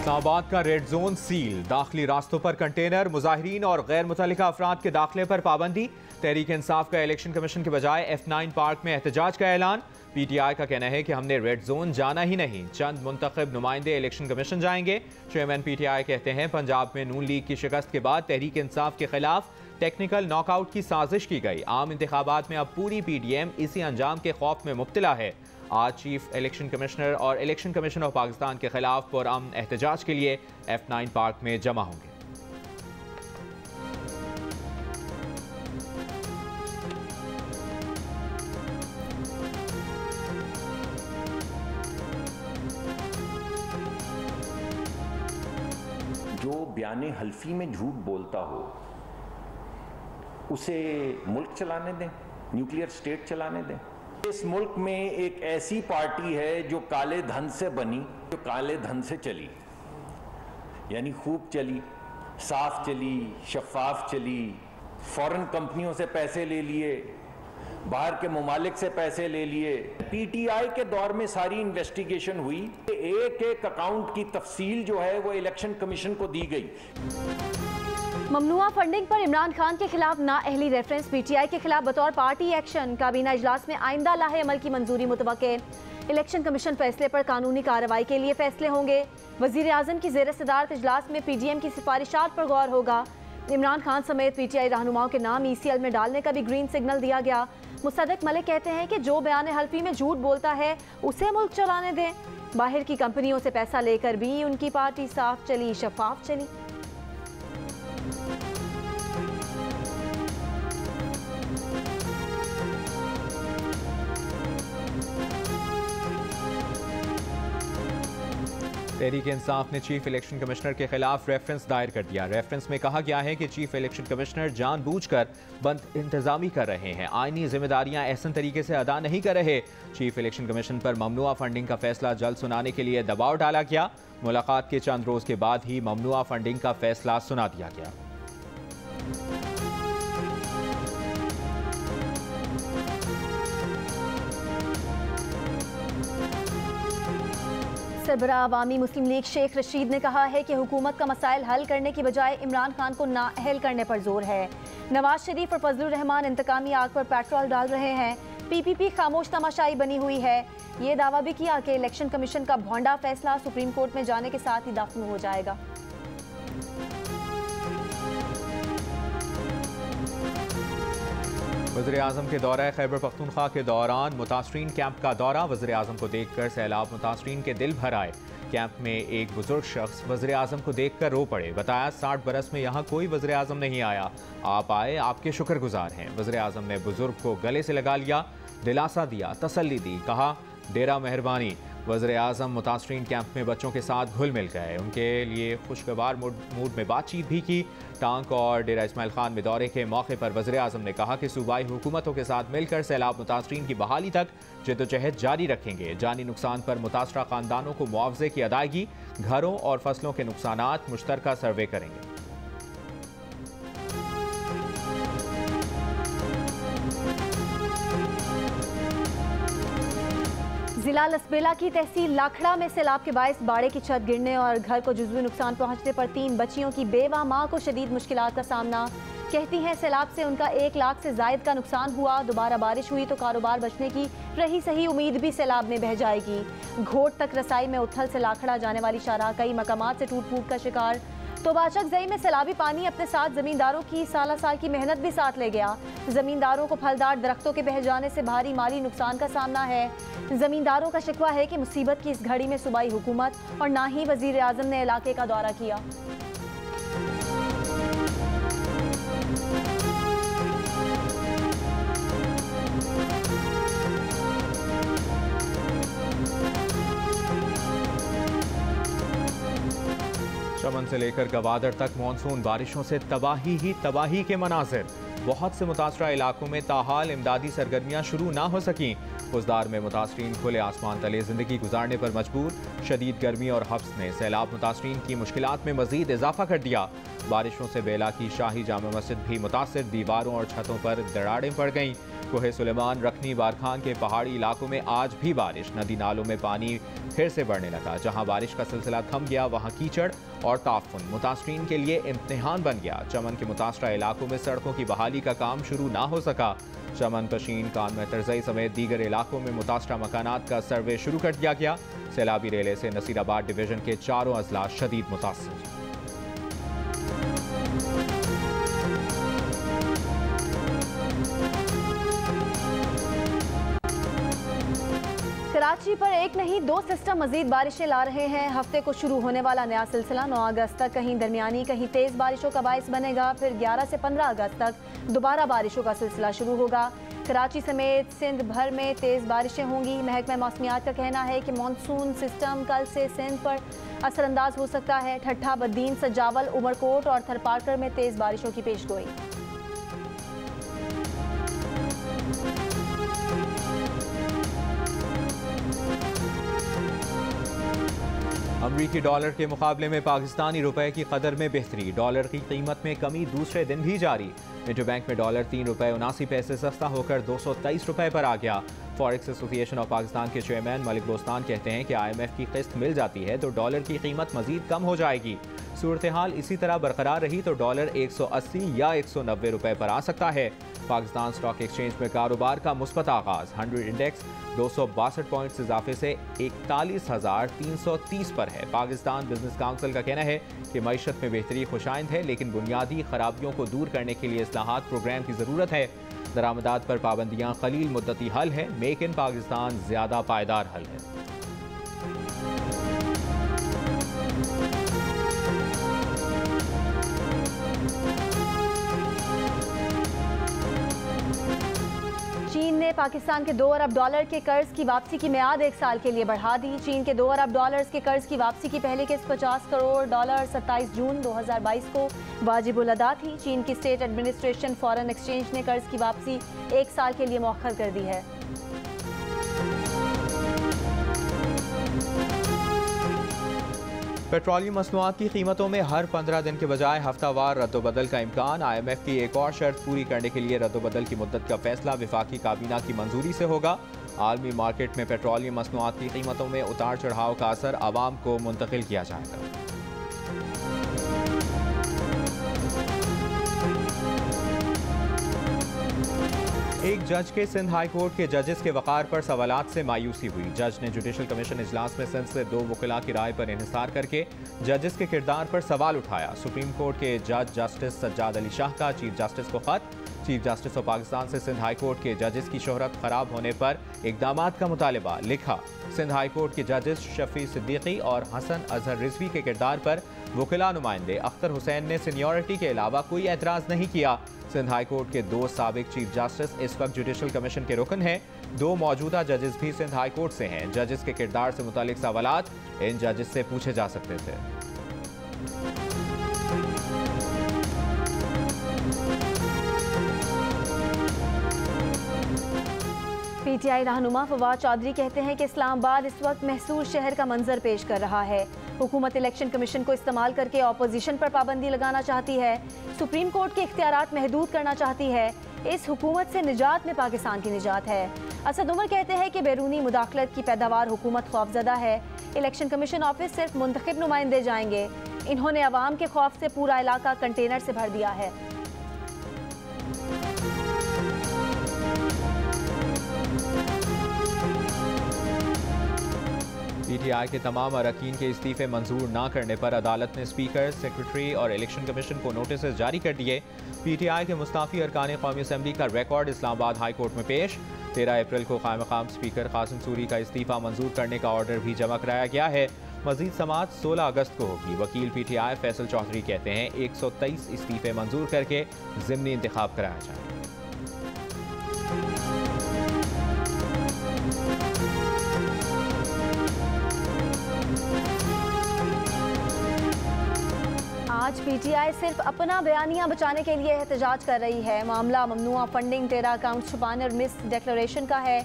इस्लामाबाद का red zone seal, दाखिली रास्तों पर कंटेनर, मुजाहिरीन और गैर मुतल्लिका अफराद के दाखिले पर पाबंदी। तहरीक इंसाफ का इलेक्शन कमीशन के बजाय F9 पार्क में एहतजाज का ऐलान। PTI का कहना है कि हमने रेड जोन जाना ही नहीं, चंद मुंतखब नुमाइंदे इलेक्शन कमीशन जाएंगे। चेयरमैन PTI कहते हैं पंजाब में नून लीग की शिकस्त के बाद तहरीक इंसाफ के खिलाफ टेक्निकल नॉकआउट की साजिश की गई। आम इंतखाबात में अब पूरी PDM इसी अंजाम के खौफ में मुब्तला है। आज चीफ इलेक्शन कमिश्नर और इलेक्शन कमीशन ऑफ पाकिस्तान के खिलाफ पुरअमन एहतजाज के लिए F9 पार्क में जमा होंगे। जो बयाने हल्फी में झूठ बोलता हो उसे मुल्क चलाने दें, न्यूक्लियर स्टेट चलाने दें। इस मुल्क में एक ऐसी पार्टी है जो काले धन से बनी, जो काले धन से चली, यानी खूब चली, साफ चली, शफाफ चली, फॉरेन कंपनियों से पैसे ले लिए, बाहर के ममालिक से पैसे ले लिए। PTI के दौर में सारी इन्वेस्टिगेशन हुई, एक एक अकाउंट की तफसील जो है वो इलेक्शन कमीशन को दी गई। ममनुआ फंडिंग पर इमरान खान के खिलाफ नाअहली रेफरेंस। PTI के खिलाफ बतौर पार्टी एक्शन। काबीना इजलास में आइंदा लाहे अमल की मंजूरी मुतवक्के। इलेक्शन कमीशन फैसले पर कानूनी कार्रवाई के लिए फैसले होंगे। वजीर आजम की ज़ेर सदारत इजलास में PDM की सिफारिशात पर गौर होगा। इमरान खान समेत PTI रहनुमाओं के नाम ECL में डालने का भी ग्रीन सिग्नल दिया गया। मुसद्दक मलिक कहते हैं कि जो बयान हल्फी में झूठ बोलता है उसे मुल्क चलाने दें। बाहर की कंपनियों से पैसा लेकर भी उनकी पार्टी साफ चली, शफाफ चली। तहरीक इंसाफ ने चीफ इलेक्शन कमिश्नर के खिलाफ रेफरेंस दायर कर दिया। रेफरेंस में कहा गया है कि चीफ इलेक्शन कमिश्नर जानबूझकर बंद इंतजामी कर रहे हैं, आईनी जिम्मेदारियां एहसन तरीके से अदा नहीं कर रहे। चीफ इलेक्शन कमीशन पर ममनुआ फंडिंग का फैसला जल्द सुनाने के लिए दबाव डाला गया। मुलाकात के चंद रोज के बाद ही ममनुआ फंडिंग का फैसला सुना दिया गया। सरबराह अवामी मुस्लिम लीग शेख रशीद ने कहा है कि हुकूमत का मसाइल हल करने की बजाय इमरान खान को नाअहल करने पर जोर है। नवाज शरीफ और फजलुर रहमान इंतकामी आग पर पेट्रोल डाल रहे हैं। PPP खामोश तमाशाई बनी हुई है। ये दावा भी किया कि इलेक्शन कमीशन का भौंडा फैसला सुप्रीम कोर्ट में जाने के साथ ही दफन हो जाएगा। वज़ीर आज़म के दौरा खैबर पख्तूनख्वा के दौरान मुतासरीन कैंप का दौरा। वज़ीर आज़म को देखकर सैलाब मुतासरीन के दिल भर आए। कैंप में एक बुजुर्ग शख्स वज़ीर आज़म को देखकर रो पड़े। बताया 60 बरस में यहाँ कोई वज़ीर आज़म नहीं आया, आप आए, आपके शुक्रगुजार हैं। वज़ीर आज़म ने बुजुर्ग को गले से लगा लिया, दिलासा दिया, तसल्ली दी, कहा डेरा मेहरबानी। वज़ीर आज़म मुतासरीन कैंप में बच्चों के साथ घुल मिल गए, उनके लिए खुशगवार मूड में बातचीत भी की। टांक और डेरा इस्माइल खान में दौरे के मौके पर वज़ीर आज़म ने कहा कि सूबाई हुकूमतों के साथ मिलकर सैलाब मुतासरीन की बहाली तक जद्दोजहद जारी रखेंगे। जानी नुकसान पर मुतासरा खानदानों को मुआवजे की अदायगी, घरों और फसलों के नुकसानात मुश्तरका सर्वे करेंगे। जिला लसबेला की तहसील लाखड़ा में सैलाब के बायस बाड़े की छत गिरने और घर को जुज़वी नुकसान पहुंचने पर 3 बच्चियों की बेवा मां को शदीद मुश्किलात का सामना। कहती हैं सैलाब से उनका 1 लाख से जायद का नुकसान हुआ। दोबारा बारिश हुई तो कारोबार बचने की रही सही उम्मीद भी सैलाब में बह जाएगी। घोट तक रसाई में उथल से लाखड़ा जाने वाली शाहराह कई मकामात से टूट फूट का शिकार। तो बाचक जई में सैलाबी पानी अपने साथ जमींदारों की साल की मेहनत भी साथ ले गया। जमींदारों को फलदार दरख्तों के बह जाने से भारी माली नुकसान का सामना है। जमींदारों का शिकवा है कि मुसीबत की इस घड़ी में सूबाई हुकूमत और ना ही वजीर आजम ने इलाके का दौरा किया। चमन से लेकर गवादर तक मानसून बारिशों से तबाही ही तबाही के मनाजिर। बहुत से मुतासरा इलाकों में ताहाल इमदादी सरगर्मियाँ शुरू ना हो सकीं। फौजदार में मुतासरीन खुले आसमान तले ज़िंदगी गुजारने पर मजबूर। शदीद गर्मी और हब्स ने सैलाब मुतासरीन की मुश्किलात में मजीद इजाफा कर दिया। बारिशों से बेला की शाही जामा मस्जिद भी मुतासिर, दीवारों और छतों पर दरारें पड़ गईं। कोहे सुलेमान, रखनी, बारखान के पहाड़ी इलाकों में आज भी बारिश, नदी नालों में पानी फिर से बढ़ने लगा। जहां बारिश का सिलसिला थम गया वहां कीचड़ और ताफुन मुतासरीन के लिए इम्तिहान बन गया। चमन के मुतासरा इलाकों में सड़कों की बहाली का काम शुरू ना हो सका। चमन, पशीन, कानम तरजई समेत दीगर इलाकों में मुतासरा मकानात का सर्वे शुरू कर दिया गया। सैलाबी रेले से नसीराबाद डिवीजन के चारों अजला शदीद मुतासर। कराची पर एक नहीं दो सिस्टम मजीद बारिशें ला रहे हैं। हफ्ते को शुरू होने वाला नया सिलसिला 9 अगस्त तक कहीं दरमियानी कहीं तेज़ बारिशों का बायस बनेगा। फिर 11 से 15 अगस्त तक दोबारा बारिशों का सिलसिला शुरू होगा। कराची समेत सिंध भर में तेज़ बारिशें होंगी। महकमा मौसमियात का कहना है कि मानसून सिस्टम कल से सिंध पर असरअंदाज हो सकता है। ठट्ठा, बद्दीन, सजावल, उमरकोट और थरपारकर में तेज़ बारिशों की पेशगोई। अमरीकी डॉलर के मुकाबले में पाकिस्तानी रुपए की कदर में बेहतरी, डॉलर की कीमत में कमी दूसरे दिन भी जारी। इंटरबैंक में डॉलर 3 रुपये 79 पैसे सस्ता होकर 223 रुपये पर आ गया। फॉरेक्स एसोसिएशन ऑफ पाकिस्तान के चेयरमैन मलिक बोस्तान कहते हैं कि IMF की किस्त मिल जाती है तो डॉलर की कीमत मजीद कम हो जाएगी। सूरत हाल इसी तरह बरकरार रही तो डॉलर 180 या 190 रुपये पर आ सकता है। पाकिस्तान स्टॉक एक्सचेंज में कारोबार का मुस्बत आगाज, 100 इंडेक्स 262 पॉइंट्स इजाफे से 41,330 पर है। पाकिस्तान बिजनेस काउंसिल का कहना है कि मईशत में बेहतरी खुशाइंद है लेकिन बुनियादी खराबियों को दूर करने के लिए इस्लाहात प्रोग्राम की ज़रूरत है। दरामदात पर पाबंदियाँ कलील मुद्दती हल है, मेक इन पाकिस्तान ज़्यादा पायदार हल है। चीन ने पाकिस्तान के 2 अरब डॉलर के कर्ज की वापसी की मियाद 1 साल के लिए बढ़ा दी। चीन के 2 अरब डॉलर्स के कर्ज की वापसी की पहली किस्त 50 करोड़ डॉलर 27 जून 2022 को वाजिबुल अदा थी। चीन की स्टेट एडमिनिस्ट्रेशन फॉरेन एक्सचेंज ने कर्ज की वापसी 1 साल के लिए मौखर कर दी है। पेट्रोलियम मसनूआत की कीमतों में हर 15 दिन के बजाय हफ्तावार रद्दोबदल का इम्कान। IMF की एक और शर्त पूरी करने के लिए रद्दोबदल की मुद्दत का फैसला विफाकी काबीना की मंजूरी से होगा। आलमी मार्केट में पेट्रोलियम मसनूआत की कीमतों में उतार चढ़ाव का असर आवाम को मुंतकिल किया जाएगा। एक जज के सिंध हाई कोर्ट के जजेस के वकार पर सवालात से मायूसी हुई। जज ने जुडिशल कमीशन इजलास में सिंध से 2 वकीला की राय पर इन्हिसार करके जजेस के किरदार पर सवाल उठाया। सुप्रीम कोर्ट के जज जस्टिस सज्जाद अली शाह का चीफ जस्टिस को खत। चीफ जस्टिस ऑफ पाकिस्तान से सिंध हाई कोर्ट के जजेस की शोहरत खराब होने पर इकदामात का मुतालिबा। लिखा, सिंध हाई कोर्ट के जजेस शफी सिद्दीकी और हसन अजहर रिजवी के किरदार पर वकीला नुमाइंदे अख्तर हुसैन ने सीनियरिटी के अलावा कोई एतराज़ नहीं किया। सिंध हाई कोर्ट के 2 साबिक चीफ जस्टिस इस वक्त जुडिशल कमीशन के रुकन हैं। 2 मौजूदा जजेस भी सिंध हाई कोर्ट से हैं। जजेस के किरदार से मुतालिक सवालात इन जजेस से पूछे जा सकते थे। PTI रहनुमा फवाद चौधरी कहते हैं कि इस्लामाबाद इस वक्त महसूर शहर का मंजर पेश कर रहा है। हुकूमत इलेक्शन कमीशन को इस्तेमाल करके अपोजिशन पर पाबंदी लगाना चाहती है। सुप्रीम कोर्ट के इख्तियारात महदूद करना चाहती है। इस हुकूमत से निजात में पाकिस्तान की निजात है। असद उमर कहते हैं कि बैरूनी मुदाखलत की पैदावार हुकूमत खौफजदा है। इलेक्शन कमीशन ऑफिस सिर्फ मुंतखब नुमाइंदे जाएंगे। इन्होंने अवाम के खौफ से पूरा इलाका कंटेनर से भर दिया है। PTI के तमाम अरकान के इस्तीफे मंजूर न करने पर अदालत ने स्पीकर, सेक्रेटरी और इलेक्शन कमीशन को नोटिस जारी कर दिए। PTI के मुस्ताफी अरकान कौमी असम्बली का रिकॉर्ड इस्लामाबाद हाई कोर्ट में पेश। 13 अप्रैल को कायम मकाम स्पीकर कासिम सूरी का इस्तीफा मंजूर करने का ऑर्डर भी जमा कराया गया है। मजीद समाअत 16 अगस्त को होगी। वकील PTI फैसल चौधरी कहते हैं 123 इस्तीफे मंजूर करके ज़िमनी इंतखाब कराया जाए। आज PTI सिर्फ अपना बयानिया बचाने के लिए एहतजाज कर रही है। मामला ममनुआ फंडिंग, 13 अकाउंट छुपाने और मिस डिक्लेरेशन का है।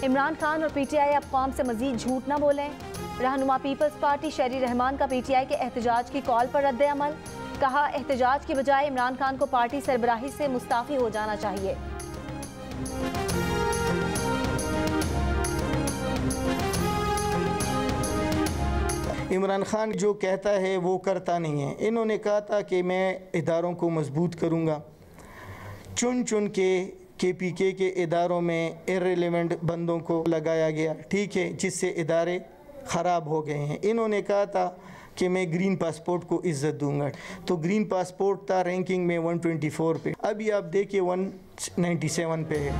इमरान खान और PTI अब कौम से मजीद झूठ न बोलें। रहनुमा पीपल्स पार्टी शेरी रहमान का PTI के एहतजाज की कॉल पर रद्द अमल। कहा, एहतजाज की बजाय इमरान खान को पार्टी सरबराही से मुस्ताफी हो जाना चाहिए। इमरान खान जो कहता है वो करता नहीं है। इन्होंने कहा था कि मैं इदारों को मजबूत करूँगा, चुन चुन के KPK के इदारों में इर्रेलेवेंट बंदों को लगाया गया, ठीक है, जिससे इदारे ख़राब हो गए हैं। इन्होंने कहा था कि मैं ग्रीन पासपोर्ट को इज़्ज़त दूंगा, तो ग्रीन पासपोर्ट था रैंकिंग में 124 पे, अभी आप देखिए 197 पे है।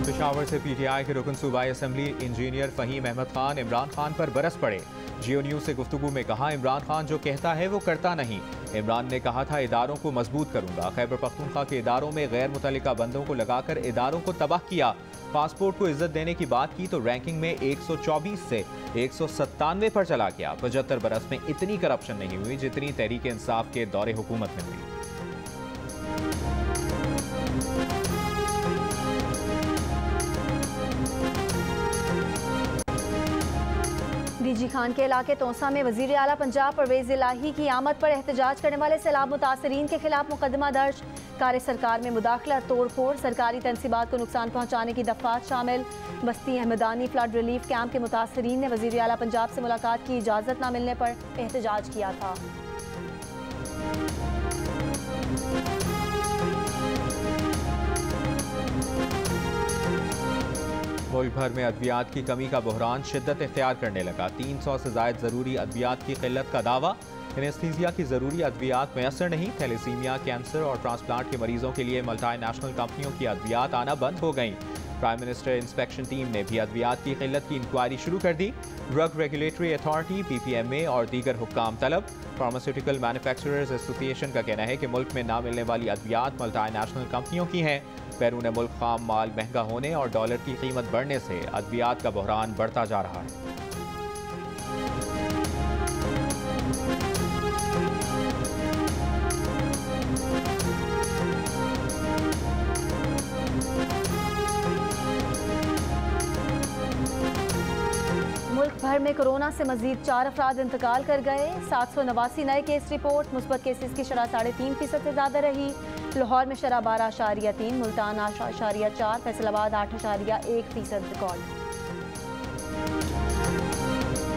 पेशावर से PTI के रुकन सूबाई असम्बली इंजीनियर फ़हीम अहमद खान इमरान खान पर बरस पड़े। जियो न्यूज़ से गुफ्तगू में कहा, इमरान खान जो कहता है वो करता नहीं। इमरान ने कहा था इदारों को मजबूत करूंगा। खैबर पख्तूनख्वा के इदारों में गैर मुतल्लिका बंदों को लगाकर इदारों को तबाह किया। पासपोर्ट को इज्जत देने की बात की तो रैंकिंग में 124 से 197 पर चला गया। 75 बरस में इतनी करप्शन नहीं हुई जितनी तहरीक इंसाफ के दौरे हुकूमत में हुई। DG खान के इलाके तोसा में वजीर आला पंजाब परवेज इलाही की आमद पर एहतजाज करने वाले सैलाब मुतासरीन के खिलाफ मुकदमा दर्ज। कार्य सरकार में मुदाखला, तोड़ फोड़, सरकारी तनसीबात को नुकसान पहुँचाने की दफात शामिल। बस्ती अहमदानी फ्लड रिलीफ कैंप के मुतासरीन ने वजीर आला पंजाब से मुलाकात की इजाज़त न मिलने पर एहतजाज किया था। मुल्क भर में अद्वियात की कमी का बहरान शिद्दत इख्तियार करने लगा। 300 से ज़ायद ज़रूरी अद्वियात की किल्लत का दावा। एनेस्थीसिया की ज़रूरी अद्वियात मैसर नहीं। थैलेसीमिया, कैंसर और ट्रांसप्लांट के मरीजों के लिए मल्टीनेशनल कंपनियों की अद्वियात आना बंद हो गई। प्राइम मिनिस्टर इंस्पेक्शन टीम ने भी अद्वियात की किल्लत की इंक्वायरी शुरू कर दी। ड्रग रेगुलेटरी अथॉरिटी, PPMA और दीगर हुक्काम तलब। फार्मास्यूटिकल मैन्युफैक्चरर्स एसोसिएशन का कहना है कि मुल्क में ना मिलने वाली अद्वियात मल्टीनेशनल कंपनियों की हैं। बैरून मुल्क खाम माल महंगा होने और डॉलर की कीमत बढ़ने से अद्वियात का बहरान बढ़ता जा रहा है। मुल्क भर में कोरोना से मजीद 4 अफराद इंतकाल कर गए। 789 नए केस रिपोर्ट। मुस्बत केसेस की शरह 3.5% से ज़्यादा रही। लाहौर में शरह 12.3, मुल्तान 8.4, फैसलाबाद 8.1% रिकॉर्ड।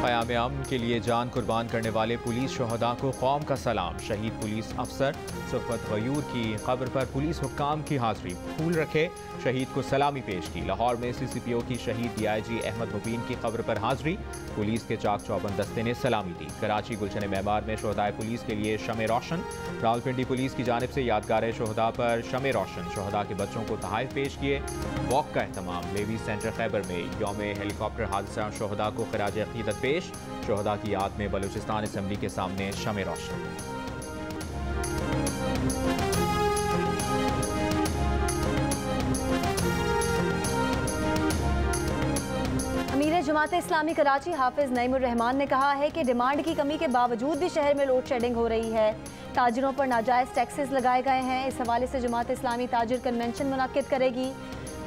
क़याम अमन के लिए जान कुर्बान करने वाले पुलिस शहदा को कौम का सलाम। शहीद पुलिस अफसर सफ़त गयूर की कब्र पर पुलिस हुक्काम की हाज़िरी, फूल रखे, शहीद को सलामी पेश की। लाहौर में CCPO की शहीद DIG अहमद मुबीन की कब्र पर हाज़िरी, पुलिस के चाक चौबंद दस्ते ने सलामी दी। कराची गुलशन मेमार में शहदाए पुलिस के लिए शमे रोशन। रावलपिंडी पुलिस की जानिब से यादगार शहदा पर शमे रोशन, शहदा के बच्चों को तोहफ़े पेश किए। वॉक का एहतमाम। लेवी सेंटर खैबर में यौम हेलीकॉप्टर हादसा शहदा को खराज अक़ीदत पेश। शहदा की याद में बलूचिस्तान असम्बली के सामने शमे रोशन। अमीर जमात इस्लामी कराची हाफिज नईमुर रहमान ने कहा है कि डिमांड की कमी के बावजूद भी शहर में लोड शेडिंग हो रही है। ताजिरों पर नाजायज़ टैक्सेस लगाए गए हैं। इस हवाले से जमात इस्लामी ताजिर कन्वेंशन मुनक्किद करेगी।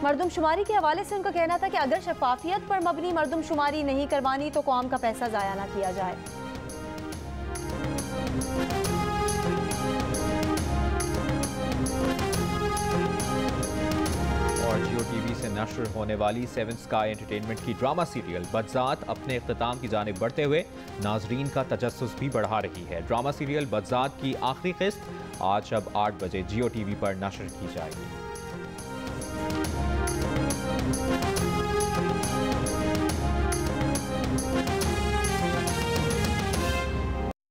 मरदमशुमारी के हवाले से उनका कहना था कि अगर शफाफियत पर मबनी मरदमशुमारी नहीं करवानी तो कौम का पैसा ज़ाया ना किया जाए। और जियो TV से नश्र होने वाली 7 स्काई एंटरटेनमेंट की ड्रामा सीरियल बदजात अपने इख्तिताम की जानिब बढ़ते हुए नाजरीन का तजस्सुस भी बढ़ा रही है। ड्रामा सीरियल बदजात की आखिरी किस्त आज अब 8 बजे जियो TV पर नश्र की जाएगी।